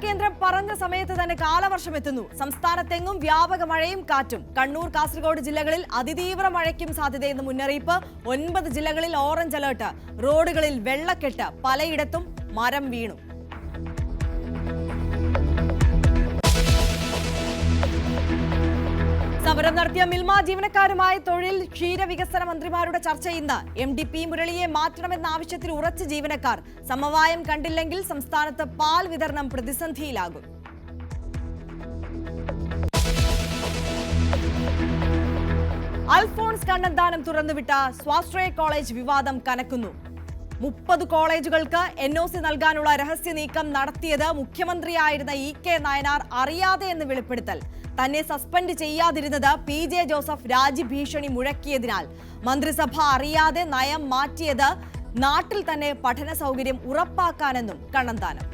കേന്ദ്രം പറഞ്ഞ സമയത്ത് തന്നെ കാലവർഷം എത്തുന്നു. സംസ്ഥാനത്തെങ്ങും വ്യാപക മഴയും കാറ്റും. കണ്ണൂർ, കാസർഗോഡ് ജില്ലകളിൽ അതിതീവ്ര മഴയ്ക്കും സാധ്യതയെന്ന് മുന്നറിയിപ്പ്. 9 ജില്ലകളിൽ ഓറഞ്ച് അലർട്ട്. റോഡുകളിൽ വെള്ളക്കെട്ട്, പലയിടത്തും മരം വീണു. സമരം നടത്തിയ മിൽമ ജീവനക്കാരുമായി തൊഴിൽ ക്ഷീരവികസന മന്ത്രിമാരുടെ ചർച്ച ഇന്ന്. MD P മുരളിയെ മാറ്റണമെന്ന ആവശ്യത്തിൽ ഉറച്ച ജീവനക്കാർ. സമവായം കണ്ടില്ലെങ്കിൽ സംസ്ഥാനത്ത് പാൽ വിതരണം പ്രതിസന്ധിയിലാകും. അൽഫോൺസ് കണ്ണന്താനം തുറന്നുവിട്ട സ്വാശ്രയ കോളേജ് വിവാദം കനക്കുന്നു. 30 കോളേജുകൾക്ക് NOC നൽകാനുള്ള രഹസ്യ നീക്കം നടത്തിയത് മുഖ്യമന്ത്രിയായിരുന്ന EK നായനാർ അറിയാതെ എന്ന് വെളിപ്പെടുത്തൽ. തന്നെ സസ്പെൻഡ് ചെയ്യാതിരുന്നത് PJ ജോസഫ് രാജ്യഭീഷണി മുഴക്കിയതിനാൽ. മന്ത്രിസഭ അറിയാതെ നയം മാറ്റിയത് നാട്ടിൽ തന്നെ പഠന സൗകര്യം ഉറപ്പാക്കാനെന്നും കണ്ണന്താനം.